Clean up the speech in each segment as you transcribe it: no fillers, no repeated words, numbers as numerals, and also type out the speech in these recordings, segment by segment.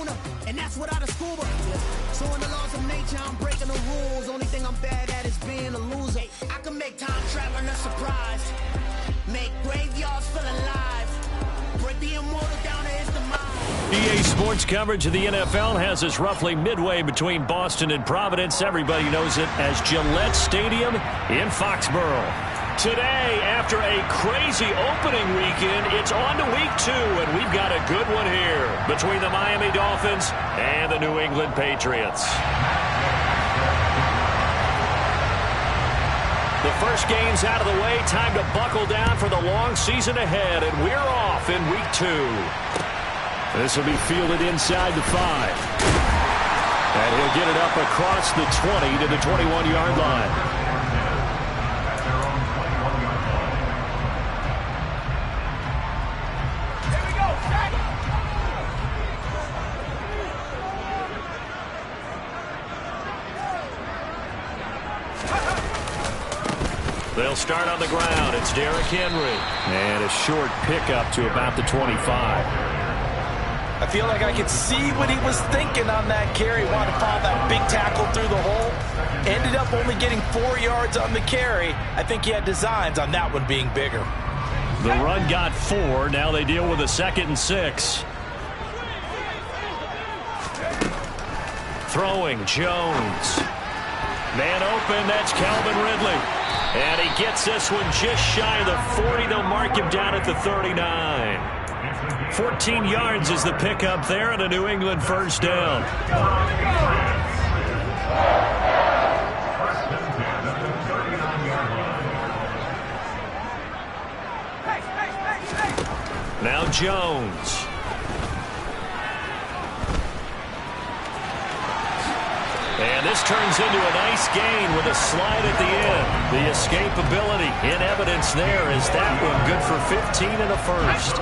lunar, and that's without a scuba. So in the laws of nature, I'm breaking the rules. Only thing I'm bad at is being a loser. I can make time traveling a surprise, make graveyards feel alive, break the immortal down to his demise. EA Sports coverage of the NFL has us roughly midway between Boston and Providence. Everybody knows it as Gillette Stadium in Foxborough. Today, after a crazy opening weekend, it's on to week 2, and we've got a good one here between the Miami Dolphins and the New England Patriots. The first game's out of the way. Time to buckle down for the long season ahead, and we're off in week 2. This will be fielded inside the 5. And he'll get it up across the 20 to the 21-yard line. They'll start on the ground. It's Derrick Henry. And a short pickup to about the 25. I feel like I could see what he was thinking on that carry. Wanted to follow that big tackle through the hole. Ended up only getting 4 yards on the carry. I think he had designs on that one being bigger. The run got 4. Now they deal with a 2nd and 6. Throwing, Jones. Man open, that's Calvin Ridley. And he gets this one just shy of the 40. They'll mark him down at the 39. 14 yards is the pickup there and a New England first down. Now Jones. And this turns into a nice gain with a slide at the end. The escapability in evidence there is that one good for 15 and a first.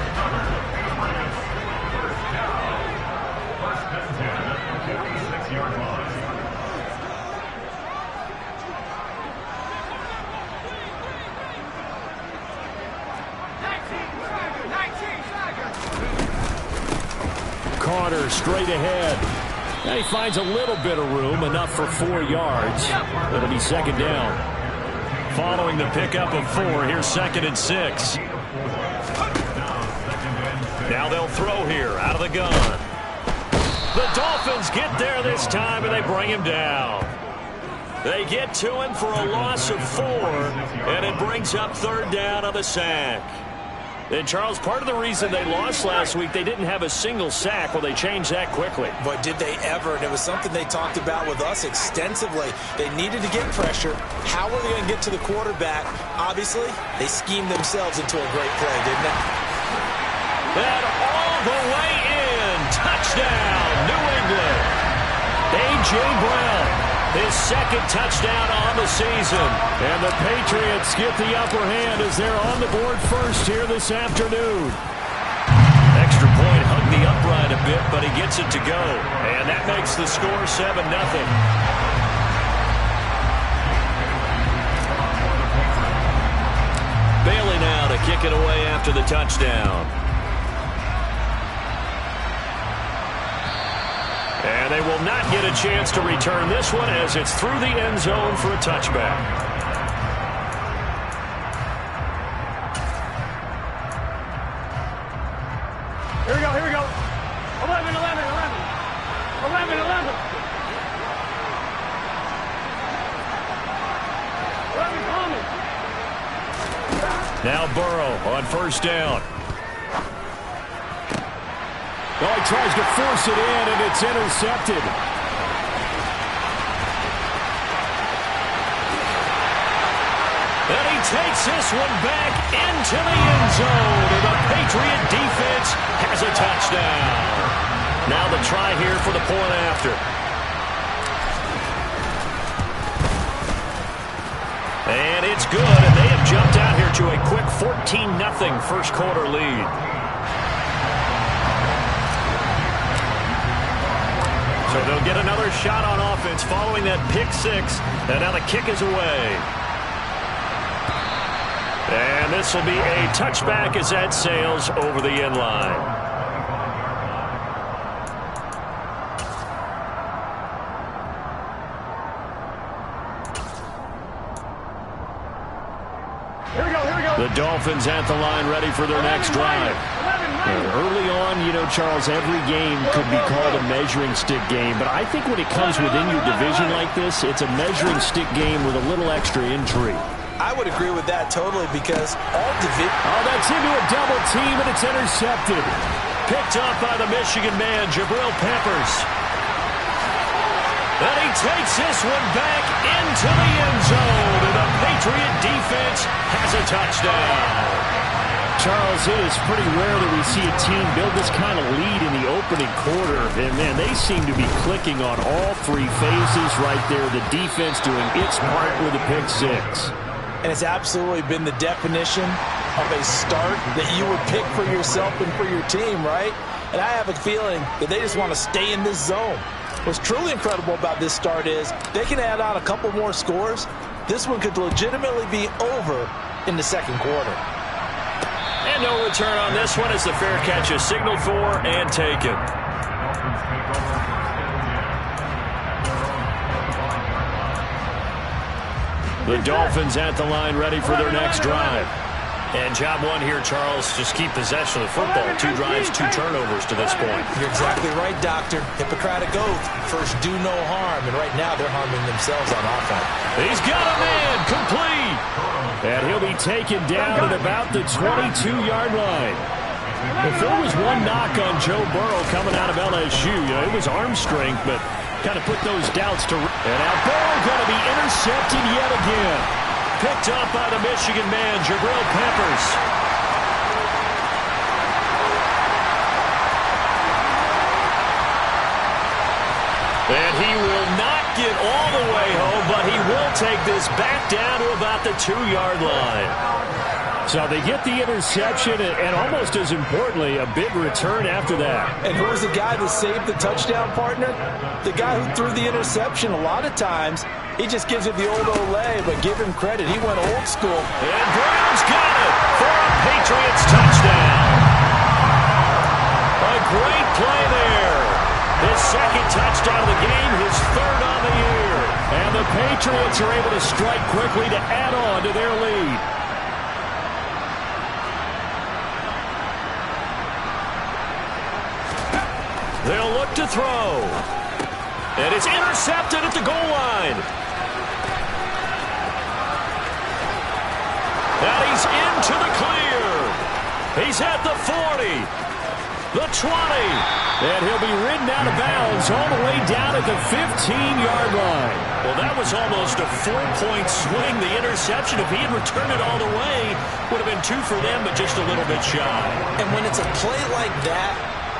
Carter straight ahead. Now he finds a little bit of room, enough for 4 yards. It'll be 2nd down. Following the pickup of 4, here's 2nd and 6. Now they'll throw here out of the gun. The Dolphins get there this time, and they bring him down. They get to him for a loss of 4, and it brings up 3rd down on the sack. And, Charles, part of the reason they lost last week, they didn't have a single sack. Well, they changed that quickly. But did they ever? And it was something they talked about with us extensively. They needed to get pressure. How were they going to get to the quarterback? Obviously, they schemed themselves into a great play, didn't they? And all the way in. Touchdown, New England. A.J. Brown. His 2nd touchdown on the season. And the Patriots get the upper hand as they're on the board first here this afternoon. Extra point hugged the upright a bit, but he gets it to go. And that makes the score 7-0. Bailey now to kick it away after the touchdown. And they will not get a chance to return this one as it's through the end zone for a touchback. Here we go, here we go. 11, 11, 11. 11, 11. 11 coming. Now Burrow on first down. Oh, he tries to force it in, and it's intercepted. And he takes this one back into the end zone, and the Patriot defense has a touchdown. Now the try here for the point after. And it's good, and they have jumped out here to a quick 14-0 first quarter lead. So they'll get another shot on offense following that pick 6, and now the kick is away. And this will be a touchback as that sails over the end line. Dolphins at the line, ready for their next drive. Early on, you know, Charles, every game could be called a measuring stick game, but I think when it comes within your division like this, it's a measuring stick game with a little extra intrigue. I would agree with that totally because all division... Oh, that's into a double team, and it's intercepted. Picked up by the Michigan man, Jabril Peppers. And he takes this one back into the end zone, and the Patriot defense has a touchdown. Charles, it is pretty rare that we see a team build this kind of lead in the opening quarter. And, man, they seem to be clicking on all three phases right there. The defense doing its part with a pick six. And it's absolutely been the definition of a start that you would pick for yourself and for your team, right? And I have a feeling that they just want to stay in this zone. What's truly incredible about this start is they can add on a couple more scores. This one could legitimately be over in the second quarter. And no return on this one as the fair catch is signaled for and taken. The Dolphins at the line, ready for their next drive. And job one here, Charles, just keep possession of the football. 2 drives, 2 turnovers to this point. You're exactly right, Doctor. Hippocratic oath. First, do no harm. And right now, they're harming themselves on offense. He's got a man, complete. And he'll be taken down at about the 22-yard line. If there was one knock on Joe Burrow coming out of LSU, you know, it was arm strength, but kind of put those doubts to rest. And now Burrow going to be intercepted yet again. Picked up by the Michigan man, Jabril Peppers. And he will not get all the way home, but he will take this back down to about the 2-yard line. So they get the interception, and almost as importantly, a big return after that. And who was the guy that saved the touchdown, partner? The guy who threw the interception. A lot of times, he just gives it the old Olay, but give him credit. He went old school. And Brown's got it for a Patriots touchdown. A great play there. His second touchdown of the game, his third on the year. And the Patriots are able to strike quickly to add on to their lead. They'll look to throw. And it's intercepted at the goal line. Now he's into the clear. He's at the 40. The 20. And he'll be ridden out of bounds all the way down at the 15-yard line. Well, that was almost a 4-point swing. The interception, if he had returned it all the way, would have been 2 for them, but just a little bit shy. And when it's a play like that,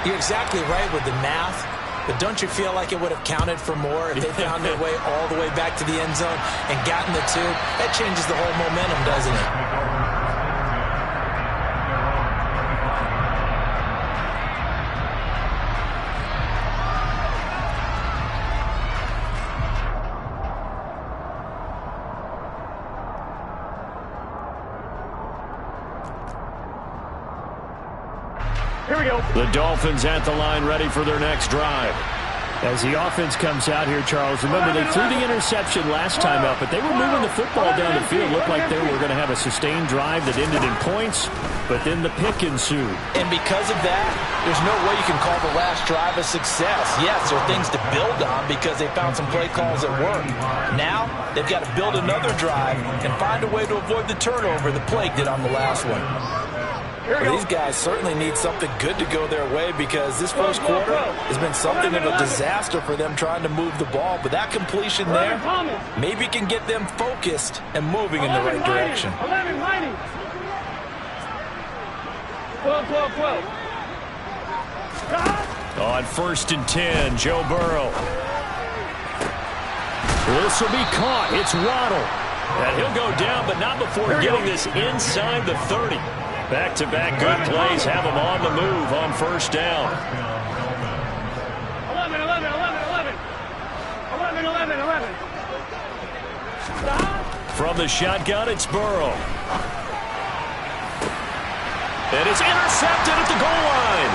you're exactly right with the math, but don't you feel like it would have counted for more if they found their way all the way back to the end zone and gotten the 2? That changes the whole momentum, doesn't it? Here we go. The Dolphins at the line, ready for their next drive. As the offense comes out here, Charles, remember they threw the interception last time out, but they were moving the football down the field. Looked like they were going to have a sustained drive that ended in points, but then the pick ensued. And because of that, there's no way you can call the last drive a success. Yes, there are things to build on because they found some play calls that work. Now, they've got to build another drive and find a way to avoid the turnover the Plague did on the last one. Well, these guys certainly need something good to go their way because this first quarter has been something of a disaster for them trying to move the ball. But that completion there maybe can get them focused and moving in the right direction. 12. On 1st and 10, Joe Burrow. This will be caught. It's Waddle. And he'll go down, but not before getting this inside the 30. Back-to-back good plays have him on the move on 1st down. 11. From the shotgun, it's Burrow. And it's intercepted at the goal line.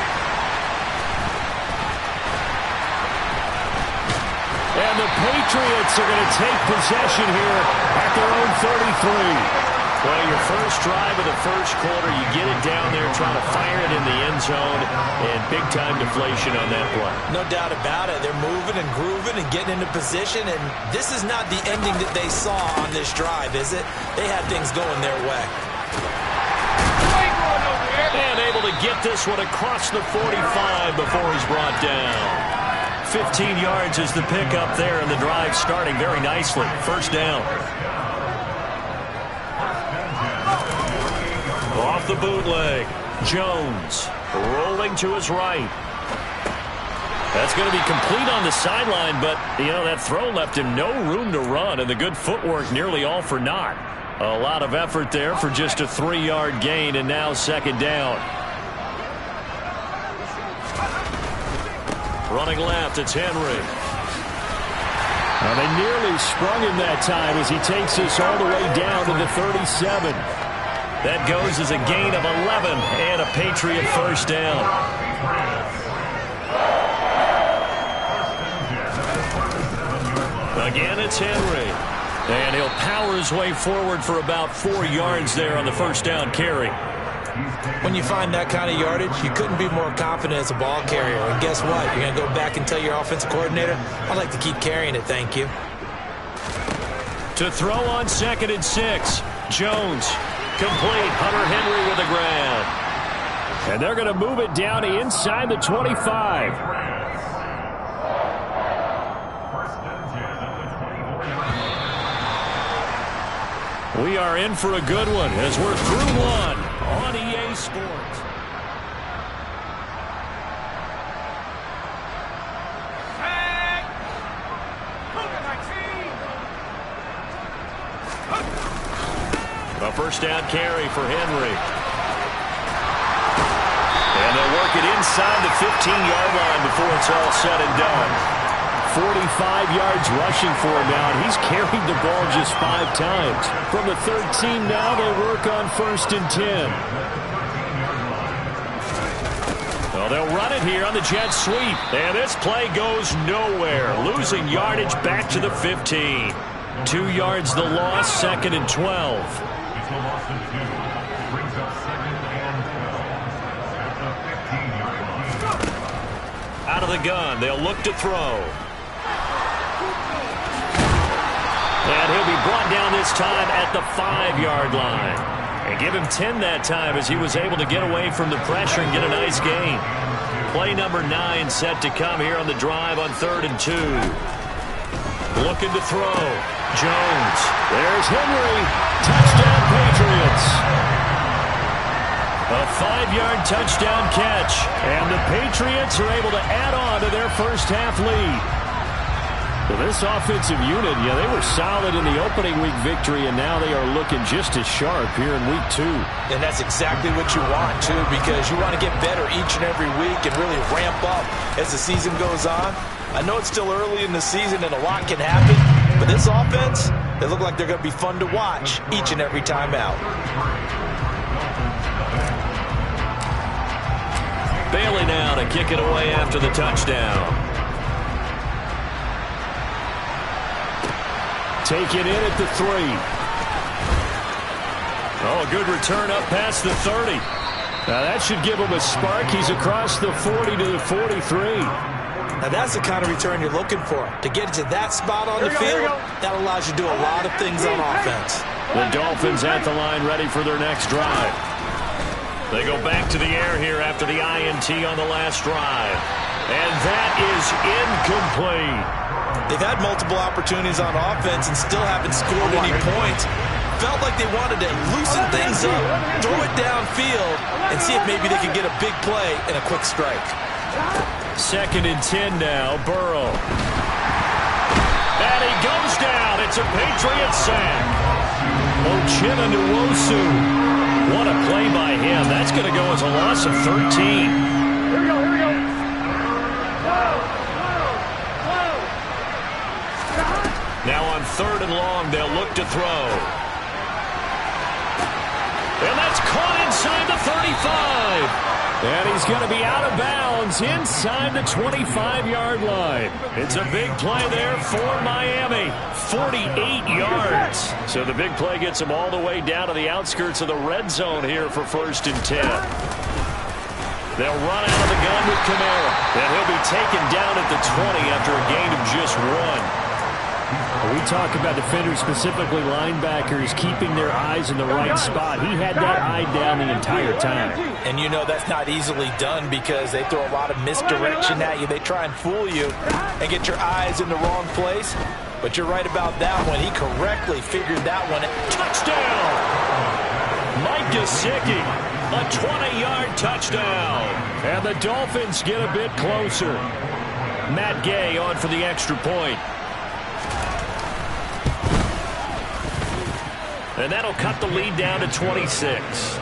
And the Patriots are going to take possession here at their own 33. Well, your first drive of the first quarter, you get it down there, trying to fire it in the end zone, and big-time deflation on that play. No doubt about it. They're moving and grooving and getting into position, and this is not the ending that they saw on this drive, is it? They had things going their way. And able to get this one across the 45 before he's brought down. 15 yards is the pickup there, and the drive starting very nicely. First down. Off the bootleg. Jones rolling to his right. That's going to be complete on the sideline, but, that throw left him no room to run, and the good footwork nearly all for naught. A lot of effort there for just a 3-yard gain, and now second down. Running left, it's Henry. Now they nearly sprung him that time as he takes this all the way down to the 37. That goes as a gain of 11 and a Patriot first down. Again, it's Henry. And he'll power his way forward for about 4 yards there on the first down carry. When you find that kind of yardage, you couldn't be more confident as a ball carrier. And guess what? You're going to go back and tell your offensive coordinator, I'd like to keep carrying it, thank you. To throw on 2nd and 6. Jones. Complete. Hunter Henry with a grab. And they're going to move it down to inside the 25. We are in for a good one as we're through one on EA Sports. A first down carry for Henry. And they'll work it inside the 15-yard line before it's all said and done. 45 yards rushing for him now, and he's carried the ball just 5 times. From the 13 now, they work on 1st and 10. Well, they'll run it here on the jet sweep. And this play goes nowhere. Losing yardage back to the 15. 2 yards the loss, 2nd and 12. Out of the gun, they'll look to throw. And he'll be brought down this time at the 5-yard line. And give him 10 that time as he was able to get away from the pressure and get a nice gain. Play number 9 set to come here on the drive on 3rd and 2. Looking to throw. Jones. There's Henry. Touchdown, Patriots. A 5-yard touchdown catch. And the Patriots are able to add on to their first half lead. Well, this offensive unit, they were solid in the opening week victory, and now they are looking just as sharp here in week 2. And that's exactly what you want, too, because you want to get better each and every week and really ramp up as the season goes on. I know it's still early in the season and a lot can happen, but this offense, they look like they're going to be fun to watch each and every time out. Bailey now to kick it away after the touchdown. Take it in at the 3. Oh, a good return up past the 30. Now that should give him a spark. He's across the 40 to the 43. Now that's the kind of return you're looking for. To get to that spot on the field, that allows you to do a lot of things on offense. The Dolphins at the line ready for their next drive. They go back to the air here after the INT on the last drive. And that is incomplete. They've had multiple opportunities on offense and still haven't scored any points. Felt like they wanted to loosen things up, throw it downfield, and see if maybe they could get a big play and a quick strike. 2nd and 10 now, Burrow. And he goes down. It's a Patriot sack. Uchenna Nwosu. What a play by him. That's going to go as a loss of 13. Here we go, here we go. Now on 3rd and long, they'll look to throw. And that's caught inside the 35. And he's going to be out of bounds inside the 25-yard line. It's a big play there for Miami. 48 yards. So the big play gets him all the way down to the outskirts of the red zone here for 1st and 10. They'll run out of the gun with Kamara. And he'll be taken down at the 20 after a gain of just 1. We talk about defenders, specifically linebackers, keeping their eyes in the right spot. He had that eye down the entire time. And you know that's not easily done because they throw a lot of misdirection at you. They try and fool you and get your eyes in the wrong place. But you're right about that one. He correctly figured that one. Touchdown! Mike Gesicki, a 20-yard touchdown. And the Dolphins get a bit closer. Matt Gay on for the extra point. And that'll cut the lead down to 26.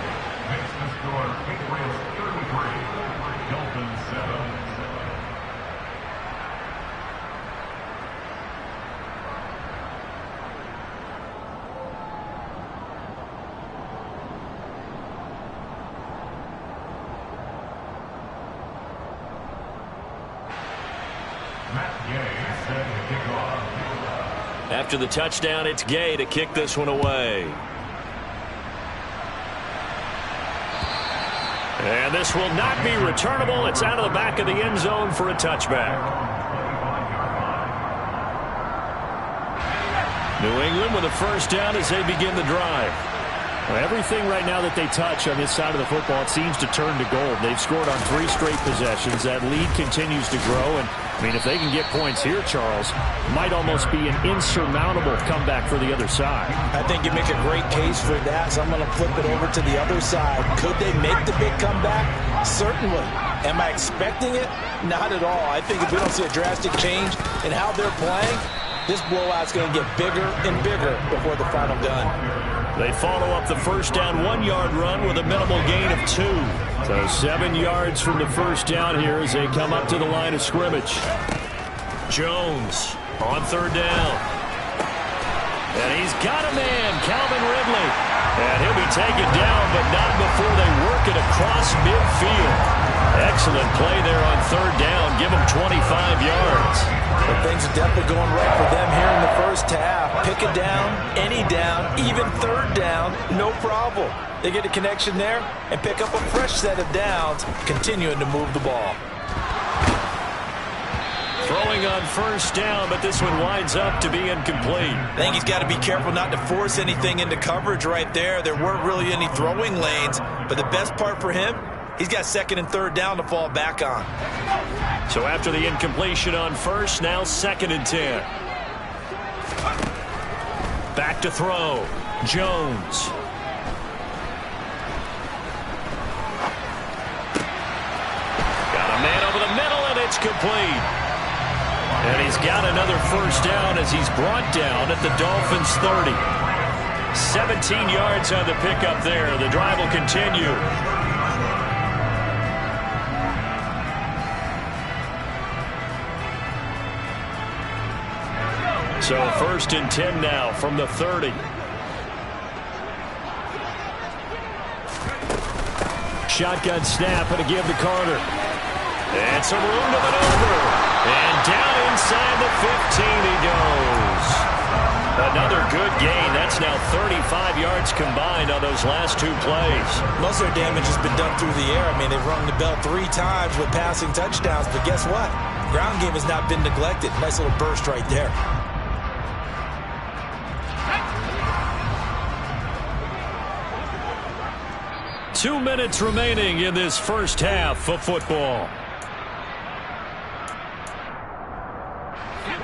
After the touchdown, it's Gay to kick this one away. And this will not be returnable. It's out of the back of the end zone for a touchback. New England with a first down as they begin the drive. Well, everything right now that they touch on this side of the football, it seems to turn to gold. They've scored on 3 straight possessions. That lead continues to grow. And, I mean, if they can get points here, Charles, might almost be an insurmountable comeback for the other side. I think you make a great case for that, so I'm going to flip it over to the other side. Could they make the big comeback? Certainly. Am I expecting it? Not at all. I think if we don't see a drastic change in how they're playing, this blowout's going to get bigger and bigger before the final gun. They follow up the first down 1-yard run with a minimal gain of 2. So 7 yards from the first down here as they come up to the line of scrimmage. Jones on 3rd down. And he's got a man, Calvin Ridley. And he'll be taken down, but not before they work it across midfield. Excellent play there on 3rd down. Give them 25 yards. But things are definitely going right for them here in the first half. Pick a down, any down, even 3rd down, no problem. They get a connection there and pick up a fresh set of downs, continuing to move the ball. Throwing on first down, but this one winds up to be incomplete. I think he's got to be careful not to force anything into coverage right there. There weren't really any throwing lanes, but the best part for him, he's got 2nd and 3rd down to fall back on. So after the incompletion on first, now 2nd and 10. Back to throw. Jones. Got a man over the middle, and it's complete. And he's got another first down as he's brought down at the Dolphins' 30. 17 yards on the pickup there. The drive will continue. So 1st and 10 now from the 30. Shotgun snap and a give to Carter. And some room to maneuver. And down inside the 15 he goes. Another good gain. That's now 35 yards combined on those last 2 plays. Most of their damage has been done through the air. I mean, they've rung the bell 3 times with passing touchdowns. But guess what? Ground game has not been neglected. Nice little burst right there. Two minutes remaining in this first half of football.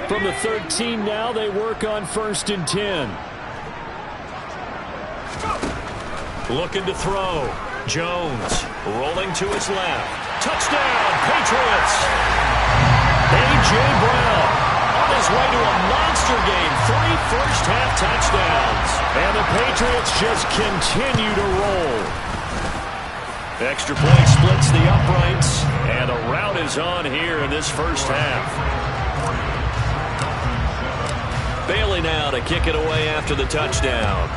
From the 13 now, they work on 1st and 10. Looking to throw. Jones rolling to his left. Touchdown, Patriots! A.J. Brown on his way to a monster game. 3 first-half touchdowns. And the Patriots just continue to roll. Extra point splits the uprights, and a rout is on here in this first half. Bailey now to kick it away after the touchdown.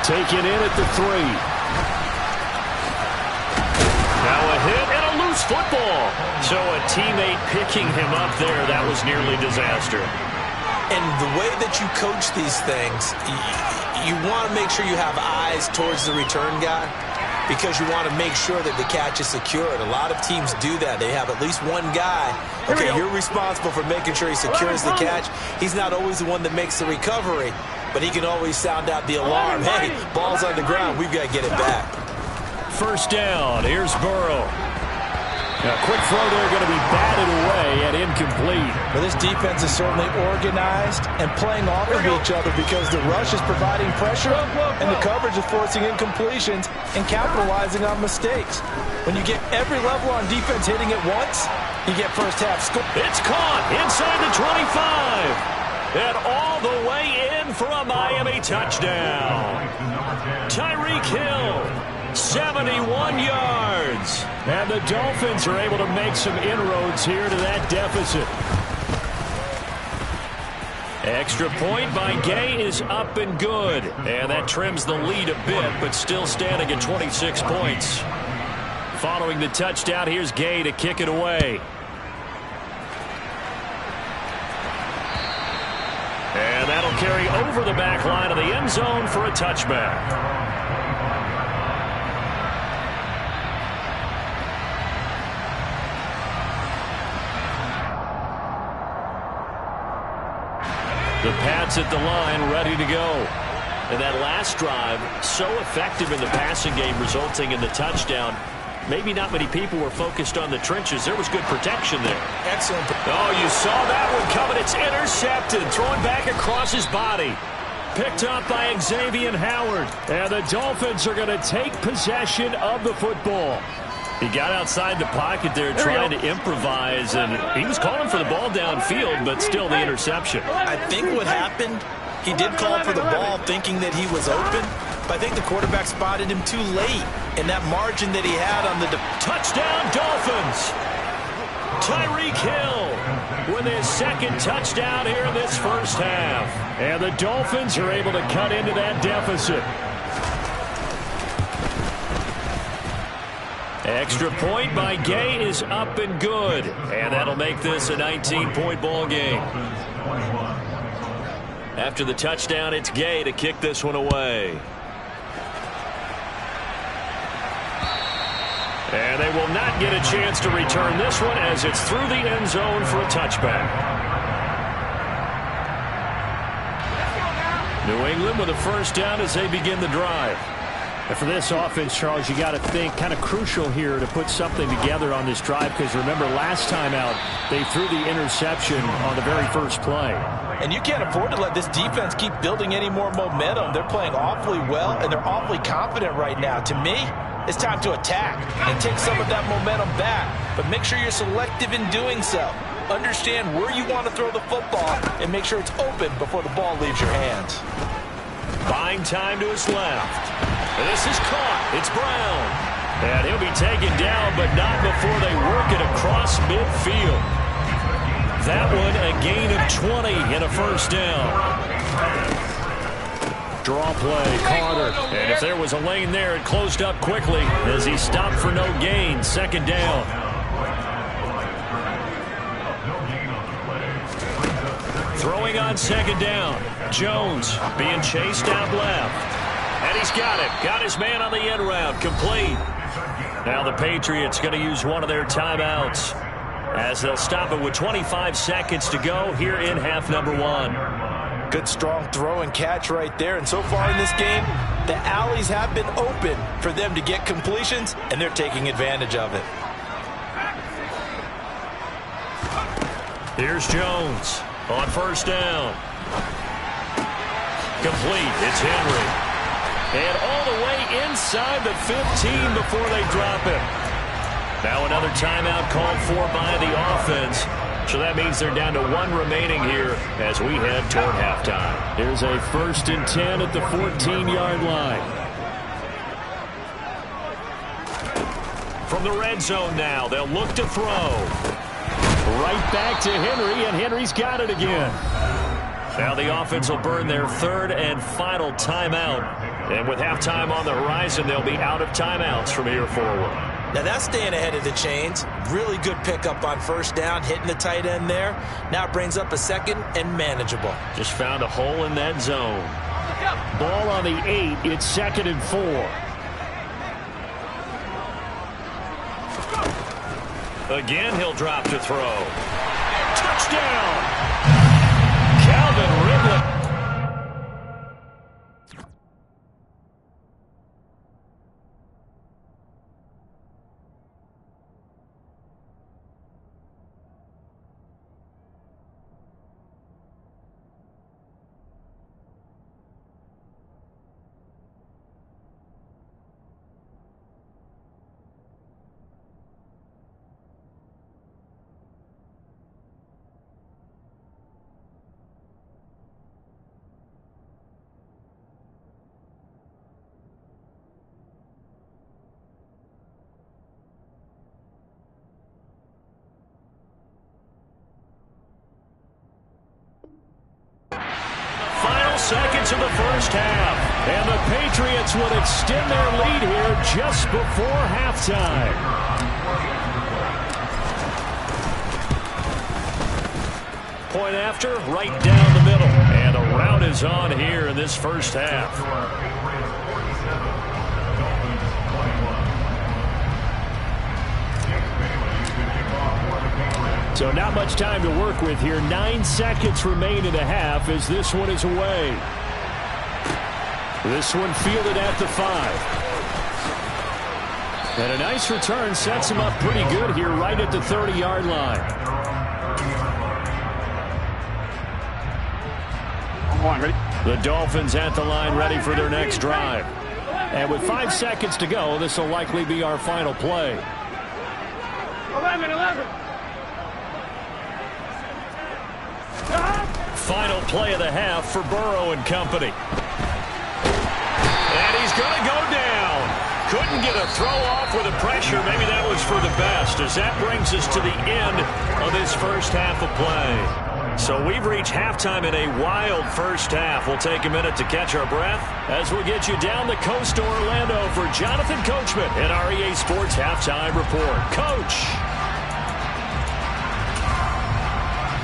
Taken in at the 3. Now a hit and a loose football. So a teammate picking him up there, that was nearly disaster. And the way that you coach these things, you want to make sure you have eyes towards the return guy because you want to make sure that the catch is secured. A lot of teams do that. They have at least one guy. Okay, you're responsible for making sure he secures the catch. He's not always the one that makes the recovery, but he can always sound out the alarm. Hey, ball's on the ground. We've got to get it back. First down. Here's Burrow. A quick throw there going to be batted away and incomplete. Well, this defense is certainly organized and playing off of each other because the rush is providing pressure and the coverage is forcing incompletions and capitalizing on mistakes. When you get every level on defense hitting at once, you get first half score. It's caught inside the 25. And all the way in for a Miami touchdown. Tyreek Hill. 71 yards. And the Dolphins are able to make some inroads here to that deficit. Extra point by Gay is up and good. And that trims the lead a bit, but still standing at 26 points. Following the touchdown, here's Gay to kick it away. And that'll carry over the back line of the end zone for a touchback. The Pats at the line, ready to go. And that last drive, so effective in the passing game, resulting in the touchdown. Maybe not many people were focused on the trenches. There was good protection there. Excellent. Oh, you saw that one coming. It's intercepted. Throwing back across his body. Picked up by Xavier Howard. And the Dolphins are going to take possession of the football. He got outside the pocket there trying to improvise, and he was calling for the ball downfield, but still the interception. I think what happened, he did call for the ball thinking that he was open, but I think the quarterback spotted him too late in that margin that he had on the touchdown Dolphins. Tyreek Hill with his second touchdown here in this first half. And the Dolphins are able to cut into that deficit. Extra point by Gay is up and good. And that'll make this a 19-point ball game. After the touchdown, it's Gay to kick this one away. And they will not get a chance to return this one as it's through the end zone for a touchback. New England with a first down as they begin the drive. And for this offense, Charles, you got to think kind of crucial here to put something together on this drive because remember last time out they threw the interception on the very first play. And you can't afford to let this defense keep building any more momentum. They're playing awfully well and they're awfully confident right now. To me, it's time to attack and take some of that momentum back. But make sure you're selective in doing so. Understand where you want to throw the football and make sure it's open before the ball leaves your hands. Buying time to his left. And this is caught. It's Brown. And he'll be taken down, but not before they work it across midfield. That one a gain of 20 and a first down. Draw play, Carter. And if there was a lane there, it closed up quickly as he stopped for no gain. Second down. Throwing on second down. Jones being chased out left. And he's got it. Got his man on the end route. Complete. Now the Patriots going to use one of their timeouts as they'll stop it with 25 seconds to go here in half number one. Good strong throw and catch right there. And so far in this game, the alleys have been open for them to get completions, and they're taking advantage of it. Here's Jones on first down. Complete. It's Henry. And all the way inside the 15 before they drop him. Now another timeout called for by the offense. So that means they're down to one remaining here as we head toward halftime. There's a 1st and 10 at the 14-yard line. From the red zone now, they'll look to throw. Right back to Henry, and Henry's got it again. Now the offense will burn their 3rd and final timeout And with halftime on the horizon, they'll be out of timeouts from here forward. Now that's staying ahead of the chains. Really good pickup on first down, hitting the tight end there. Now it brings up a second and manageable. Just found a hole in that zone. Ball on the 8. It's 2nd and 4. Again, he'll drop to throw. Touchdown! Calvin Ridley. Seconds of the first half, and the Patriots would extend their lead here just before halftime. Point after, right down the middle, and a rout is on here in this first half. So not much time to work with here. 9 seconds remain in the half as this one is away. This one fielded at the 5. And a nice return sets him up pretty good here right at the 30-yard line. The Dolphins at the line ready for their next drive. And with 5 seconds to go, this will likely be our final play. 11. Final play of the half for Burrow and company. And he's going to go down. Couldn't get a throw off with the pressure. Maybe that was for the best, as that brings us to the end of this first half of play. So we've reached halftime in a wild first half. We'll take a minute to catch our breath as we get you down the coast to Orlando for Jonathan Coachman and our EA Sports Halftime Report. Coach.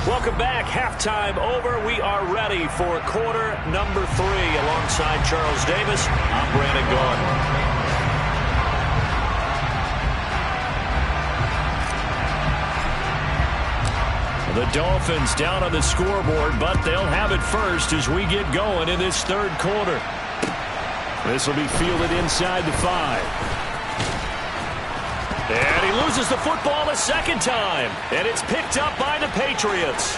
Welcome back. Halftime over. We are ready for quarter number 3. Alongside Charles Davis, I'm Brandon Gaudin. The Dolphins down on the scoreboard, but they'll have it first as we get going in this third quarter. This will be fielded inside the 5. And he loses the football a second time. And it's picked up by the Patriots.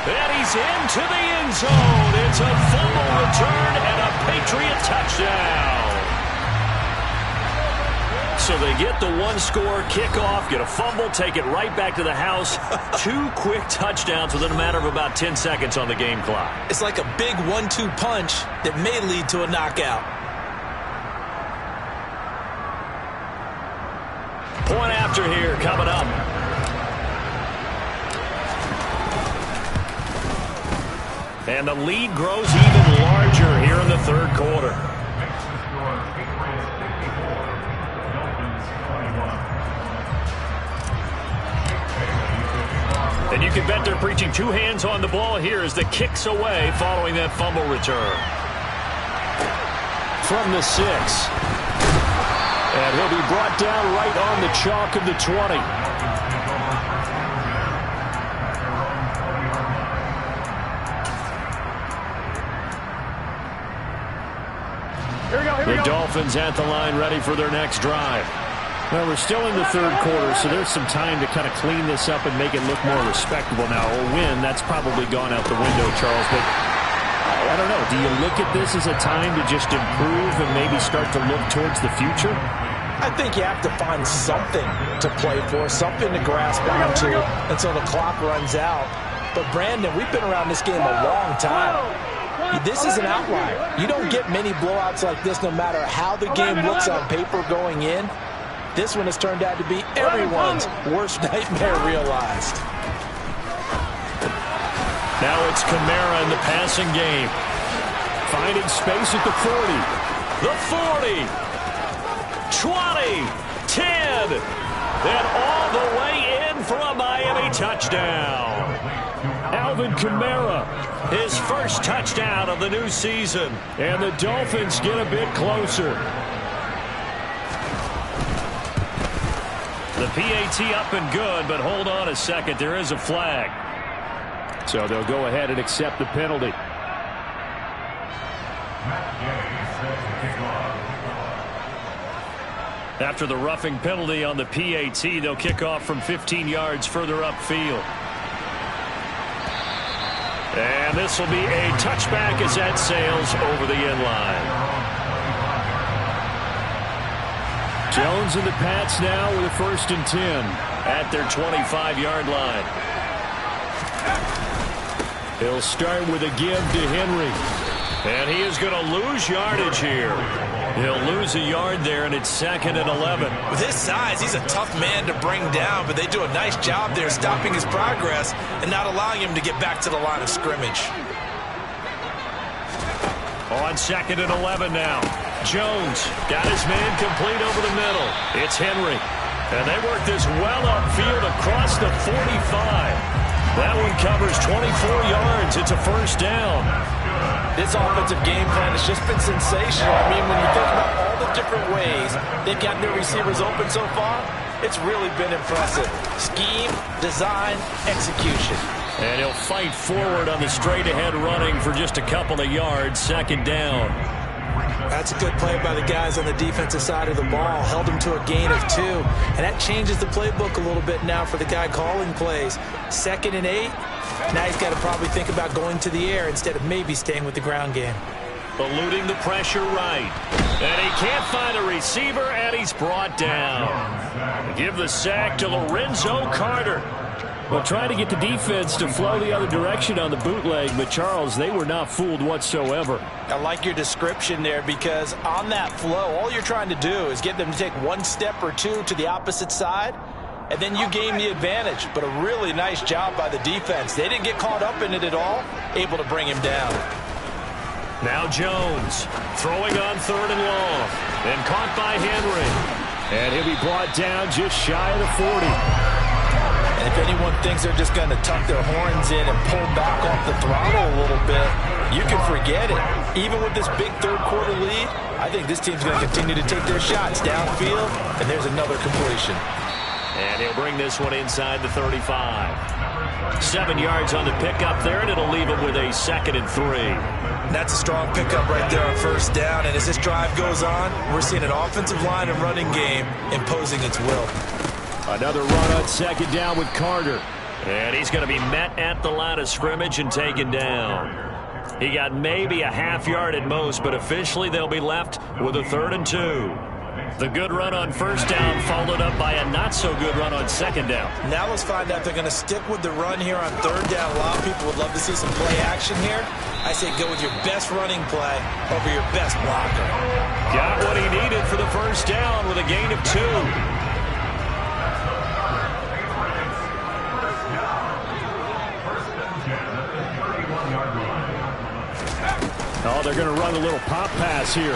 And he's into the end zone. It's a fumble return and a Patriot touchdown. So they get the one-score kickoff, get a fumble, take it right back to the house. 2 quick touchdowns within a matter of about 10 seconds on the game clock. It's like a big 1-2 punch that may lead to a knockout. Point after here coming up. And the lead grows even larger here in the third quarter. And you can bet they're preaching 2 hands on the ball here as the kick's away following that fumble return. From the 6. And he'll be brought down right on the chalk of the 20. The Dolphins at the line ready for their next drive. Well, we're still in the third quarter, so there's some time to kind of clean this up and make it look more respectable now. A win, that's probably gone out the window, Charles, but I don't know. Do you look at this as a time to just improve and maybe start to look towards the future? I think you have to find something to play for, something to grasp onto until the clock runs out. But, Brandon, we've been around this game a long time. This is an outlier. You don't get many blowouts like this no matter how the game looks on paper going in. This one has turned out to be everyone's worst nightmare realized. Now it's Kamara in the passing game. Finding space at the 40. The 40. 20. 10. And all the way in for a Miami touchdown. Alvin Kamara. His first touchdown of the new season. And the Dolphins get a bit closer. The PAT up and good, but hold on a second. There is a flag. So they'll go ahead and accept the penalty. After the roughing penalty on the PAT, they'll kick off from 15 yards further upfield. And this will be a touchback as that sails over the end line. Jones and the Pats now with a 1st and 10 at their 25-yard line. He'll start with a give to Henry. And he is going to lose yardage here. He'll lose a yard there, and it's 2nd and 11. With his size, he's a tough man to bring down, but they do a nice job there stopping his progress and not allowing him to get back to the line of scrimmage. On 2nd and 11 now. Jones got his man complete over the middle. It's Henry. And they work this well upfield across the 45. That one covers 24 yards. It's a 1st down. This offensive game plan has just been sensational. I mean, when you think about all the different ways they've gotten their receivers open so far, it's really been impressive. Scheme, design, execution. And he'll fight forward on the straight-ahead running for just a couple of yards. 2nd down. That's a good play by the guys on the defensive side of the ball. Held him to a gain of 2. And that changes the playbook a little bit now for the guy calling plays. 2nd and 8. Now he's got to probably think about going to the air instead of maybe staying with the ground game. Eluding the pressure right. And he can't find a receiver, and he's brought down. Give the sack to Lorenzo Carter. Well, trying to get the defense to flow the other direction on the bootleg, but Charles, they were not fooled whatsoever. I like your description there because on that flow, all you're trying to do is get them to take 1 step or 2 to the opposite side, and then you gain the advantage. But a really nice job by the defense. They didn't get caught up in it at all, able to bring him down. Now Jones throwing on 3rd and long, and caught by Henry. And he'll be brought down just shy of the 40. And if anyone thinks they're just going to tuck their horns in and pull back off the throttle a little bit, you can forget it. Even with this big 3rd quarter lead, I think this team's going to continue to take their shots downfield, and there's another completion. And he'll bring this one inside the 35. 7 yards on the pickup there, and it'll leave him with a 2nd and 3. That's a strong pickup right there on 1st down, and as this drive goes on, we're seeing an offensive line and running game imposing its will. Another run on 2nd down with Carter. And he's going to be met at the line of scrimmage and taken down. He got maybe a half yard at most, but officially they'll be left with a 3rd and 2. The good run on 1st down followed up by a not-so-good run on 2nd down. Now let's find out if they're going to stick with the run here on 3rd down. A lot of people would love to see some play action here. I say go with your best running play over your best blocker. Got what he needed for the 1st down with a gain of 2. Oh, they're going to run a little pop pass here.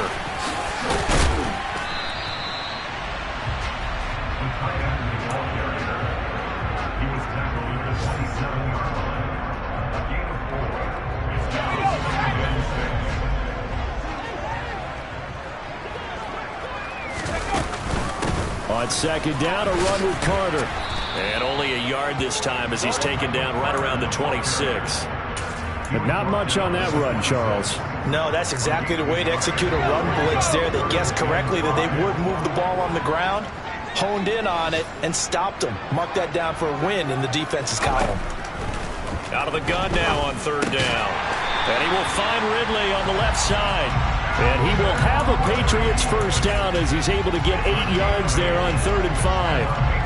On 2nd down, a run with Carter. And only a yard this time as he's taken down right around the 26. But not much on that run, Charles. No, that's exactly the way to execute a run blitz there. They guessed correctly that they would move the ball on the ground, honed in on it, and stopped them. Mark that down for a win in the defense's column. Out of the gun now on 3rd down. And he will find Ridley on the left side. And he will have a Patriots 1st down as he's able to get 8 yards there on 3rd and 5.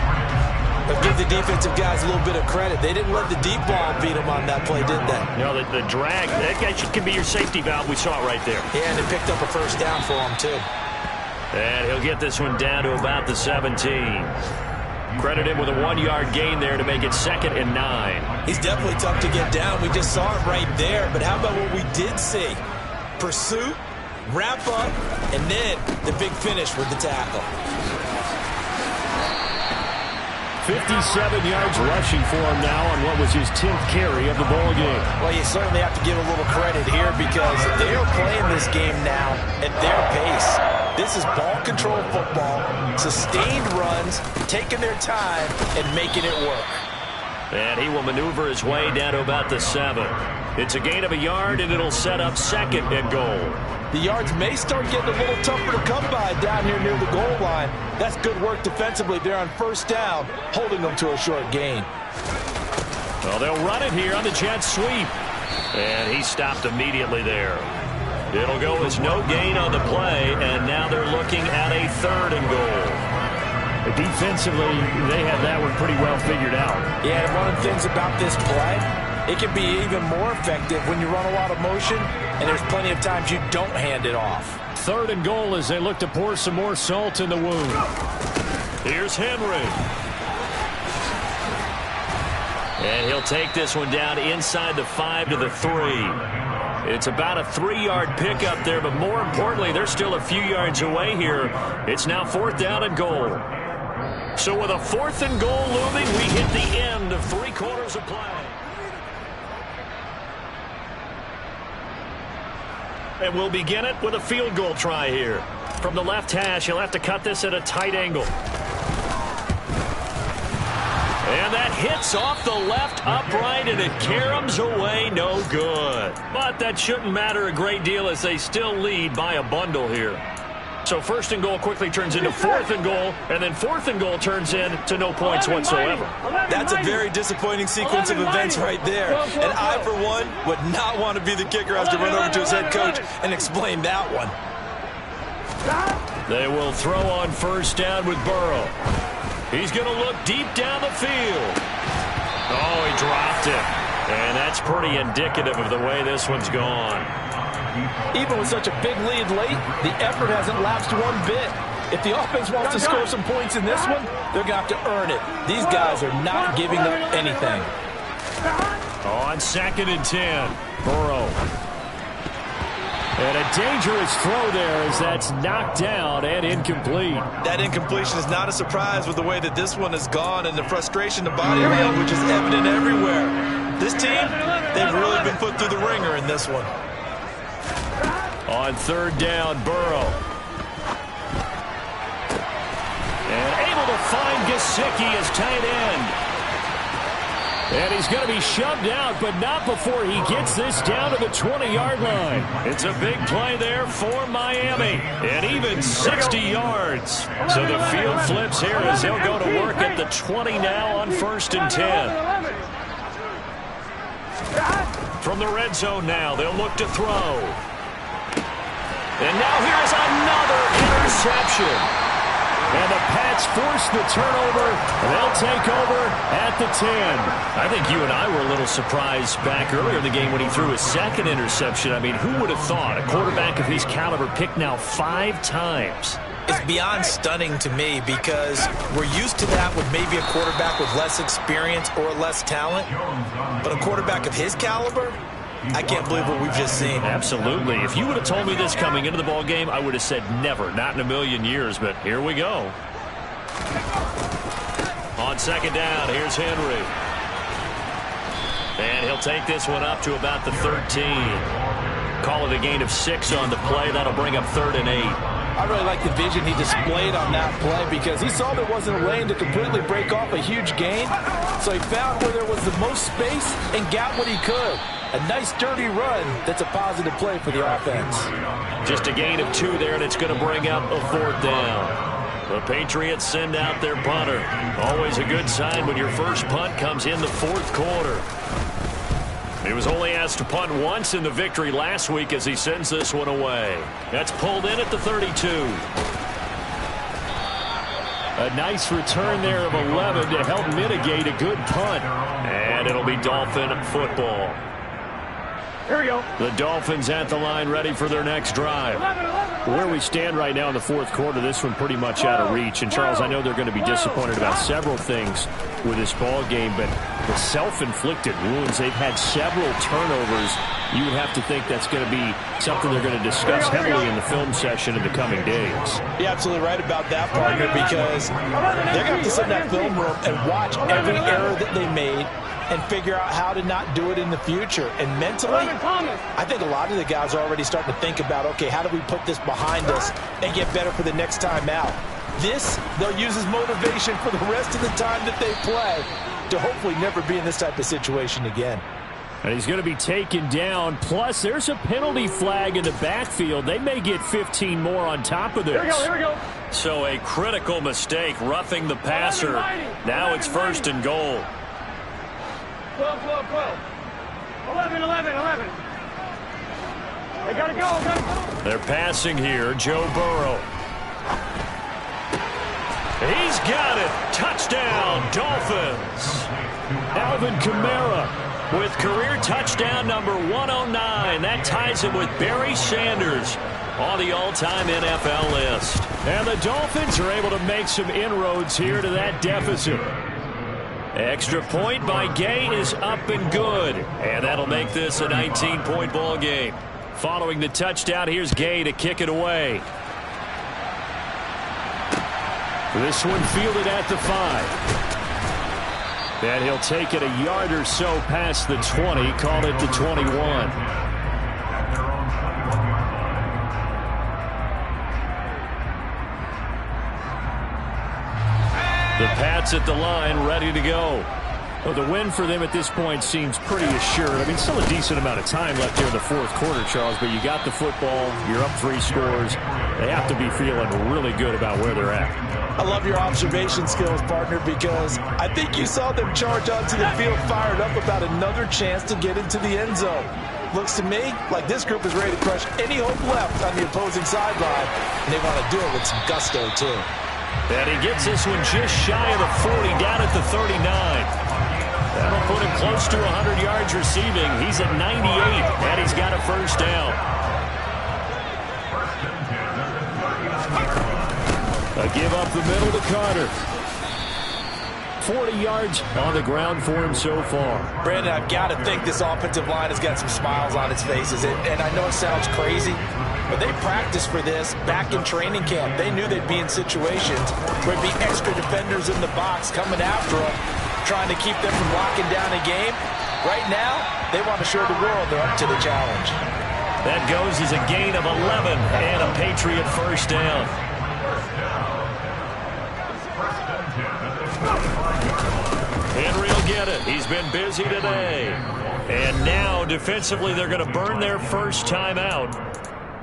But give the defensive guys a little bit of credit. They didn't let the deep ball beat them on that play, did they? No, the drag, that guy can be your safety valve. We saw it right there. Yeah, and they picked up a 1st down for him, too. And he'll get this one down to about the 17. Credit him with a 1-yard gain there to make it 2nd and 9. He's definitely tough to get down. We just saw it right there. But how about what we did see? pursuit, wrap up, and then the big finish with the tackle. 57 yards rushing for him now on what was his 10th carry of the ball game. Well, you certainly have to give a little credit here because they are playing this game now at their pace. This is ball control football, sustained runs, taking their time and making it work. And he will maneuver his way down to about the 7. It's a gain of a yard, and it'll set up 2nd and goal. The yards may start getting a little tougher to come by down here near the goal line. That's good work defensively there on first down, holding them to a short gain. Well, they'll run it here on the jet sweep. And he stopped immediately there. It'll go as no gain on the play, and now they're looking at a 3rd and goal. Defensively, they have that one pretty well figured out. Yeah, and one of the things about this play, it can be even more effective when you run a lot of motion, and there's plenty of times you don't hand it off. 3rd and goal as they look to pour some more salt in the wound. Here's Henry. And he'll take this one down inside the 5 to the 3. It's about a 3-yard pickup there, but more importantly, they're still a few yards away here. It's now 4th down and goal. So with a 4th and goal looming, we hit the end of 3 quarters of play. And we'll begin it with a field goal try here. From the left hash, he'll have to cut this at a tight angle. And that hits off the left upright, and it caroms away no good. But that shouldn't matter a great deal as they still lead by a bundle here. So 1st and goal quickly turns into 4th and goal, and then 4th and goal turns into no points whatsoever. That's a very disappointing sequence of events right there. And I, for one, would not want to be the kicker as to run over to his head coach and explain that one. They will throw on 1st down with Burrow. He's going to look deep down the field. Oh, he dropped it. And that's pretty indicative of the way this one's gone. Even with such a big lead late, the effort hasn't lapsed one bit. If the offense wants to score some points in this one, they're going to have to earn it. These guys are not giving up anything. On 2nd and 10, Burrow. And a dangerous throw there as that's knocked down and incomplete. That incompletion is not a surprise with the way that this one has gone, and the frustration, the body language is evident everywhere. This team, they've really been put through the ringer in this one. On 3rd down, Burrow. And able to find Gesicki as tight end. And he's going to be shoved out, but not before he gets this down to the 20-yard line. It's a big play there for Miami. And even 60 yards. So the field flips here as they'll go to work at the 20 now on 1st and 10. From the red zone now, they'll look to throw. And now here's another interception. And the Pats force the turnover. They'll take over at the 10. I think you and I were a little surprised back earlier in the game when he threw his 2nd interception. I mean, who would have thought a quarterback of his caliber picked now 5 times? It's beyond stunning to me because we're used to that with maybe a quarterback with less experience or less talent. But a quarterback of his caliber, I can't believe what we've just seen. Absolutely. If you would have told me this coming into the ball game, I would have said never, not in a million years, but here we go. On 2nd down, here's Henry. And he'll take this one up to about the 13. Call it a gain of 6 on the play. That'll bring up 3rd and 8. I really like the vision he displayed on that play because he saw there wasn't a lane to completely break off a huge gain. So he found where there was the most space and got what he could. A nice, dirty run that's a positive play for the offense. Just a gain of 2 there, and it's going to bring up a 4th down. The Patriots send out their punter. Always a good sign when your first punt comes in the 4th quarter. He was only asked to punt once in the victory last week as he sends this one away. That's pulled in at the 32. A nice return there of 11 to help mitigate a good punt. And it'll be Dolphin football. Here we go. The Dolphins at the line, ready for their next drive. 11. Where we stand right now in the fourth quarter, this one pretty much out of reach. And, Charles, I know they're going to be disappointed about several things with this ball game, but the self-inflicted wounds, they've had several turnovers. You would have to think that's going to be something they're going to discuss heavily in the film session in the coming days. You're absolutely right about that, partner, because they're going to have to sit in that film room and watch every error that they made and figure out how to not do it in the future. And mentally, I think a lot of the guys are already starting to think about, okay, how do we put this behind us and get better for the next time out? This, they'll use as motivation for the rest of the time that they play to hopefully never be in this type of situation again. And he's going to be taken down. Plus, there's a penalty flag in the backfield. They may get 15 more on top of this. Here we go. So a critical mistake, roughing the passer. Now it's 1st and goal. 12. 11. They gotta go. They're passing here. Joe Burrow. He's got it. Touchdown, Dolphins. Alvin Kamara with career touchdown number 109. That ties him with Barry Sanders on the all-time NFL list. And the Dolphins are able to make some inroads here to that deficit. Extra point by Gay is up and good. And that'll make this a 19-point ball game. Following the touchdown, here's Gay to kick it away. This one fielded at the 5. And he'll take it a yard or so past the 20, call it the 21. The Pats at the line, ready to go. Well, the win for them at this point seems pretty assured. I mean, still a decent amount of time left here in the fourth quarter, Charles, but you got the football, you're up 3 scores. They have to be feeling really good about where they're at. I love your observation skills, partner, because I think you saw them charge onto the field fired up about another chance to get into the end zone. Looks to me like this group is ready to crush any hope left on the opposing sideline, and they want to do it with some gusto, too. And he gets this one just shy of the 40, down at the 39. That'll put him close to 100 yards receiving. He's at 98, and he's got a 1st down. A give up the middle to Carter. 40 yards on the ground for him so far. Brandon, I've got to think this offensive line has got some smiles on its faces. And I know it sounds crazy, but they practiced for this back in training camp. They knew they'd be in situations where there'd be extra defenders in the box coming after them, trying to keep them from locking down a game. Right now, they want to show the world they're up to the challenge. That goes as a gain of 11 and a Patriot 1st down. Henry will get it. He's been busy today. And now, defensively, they're going to burn their first time out.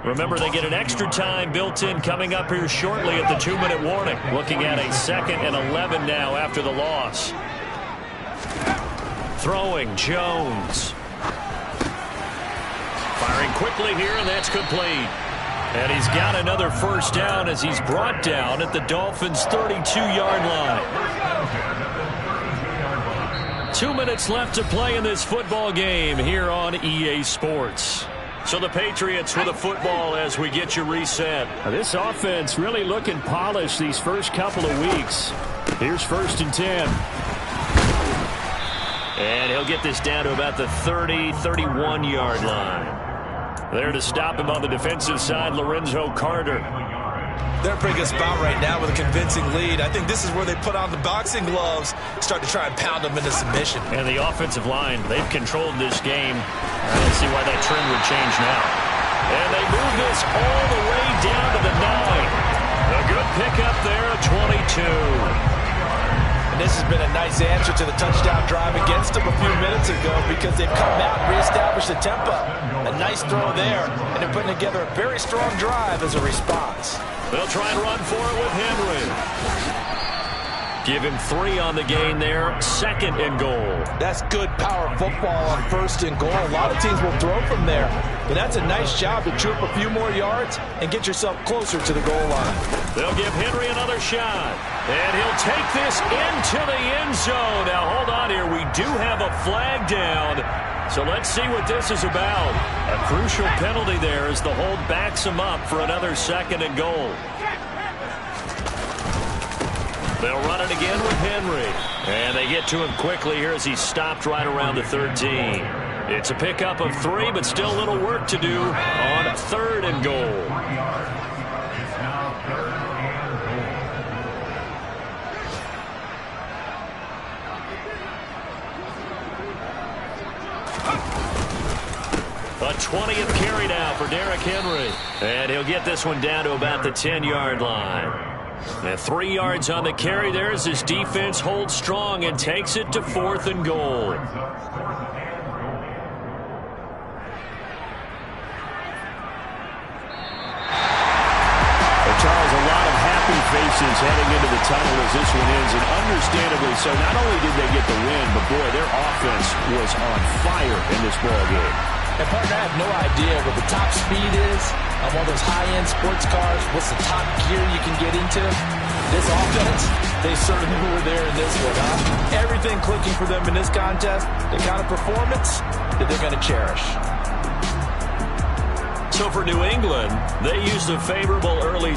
Remember, they get an extra time built in coming up here shortly at the 2-minute warning. Looking at a 2nd and 11 now after the loss. Throwing, Jones. Firing quickly here, and that's complete. And he's got another 1st down as he's brought down at the Dolphins' 32-yard line. 2 minutes left to play in this football game here on EA Sports. So the Patriots with the football as we get you reset. This offense really looking polished these first couple of weeks. Here's 1st and 10. And he'll get this down to about the 30, 31-yard line. There to stop him on the defensive side, Lorenzo Carter. They're in a pretty good spot right now with a convincing lead. I think this is where they put on the boxing gloves, start to try and pound them into submission. And the offensive line, they've controlled this game. I don't see why that trend would change now. And they move this all the way down to the 9. A good pickup there at 22. And this has been a nice answer to the touchdown drive against them a few minutes ago because they've come out and reestablished the tempo. A nice throw there, and they're putting together a very strong drive as a response. They'll try and run for it with Henry. Give him 3 on the gain there. 2nd and goal. That's good power football on 1st and goal. A lot of teams will throw from there, but that's a nice job to chew up a few more yards and get yourself closer to the goal line. They'll give Henry another shot, and he'll take this into the end zone. Now, hold on here. We do have a flag down, so let's see what this is about. A crucial penalty there as the hold backs him up for another 2nd and goal. They'll run it again with Henry. And they get to him quickly here as he's stopped right around the 13. It's a pickup of 3, but still a little work to do on 3rd and goal. A 20th carry now for Derrick Henry. And he'll get this one down to about the 10-yard line. And 3 yards on the carry there as his defense holds strong and takes it to 4th and goal. Charles, a lot of happy faces heading into the tunnel as this one ends, and understandably so. Not only did they get the win, but boy, their offense was on fire in this ball game. And partner, I have no idea what the top speed is on one of those high-end sports cars. What's the top gear you can get into? This offense, they certainly were there in this one, huh? Everything clicking for them in this contest, the kind of performance that they're going to cherish. So for New England, they used a favorable early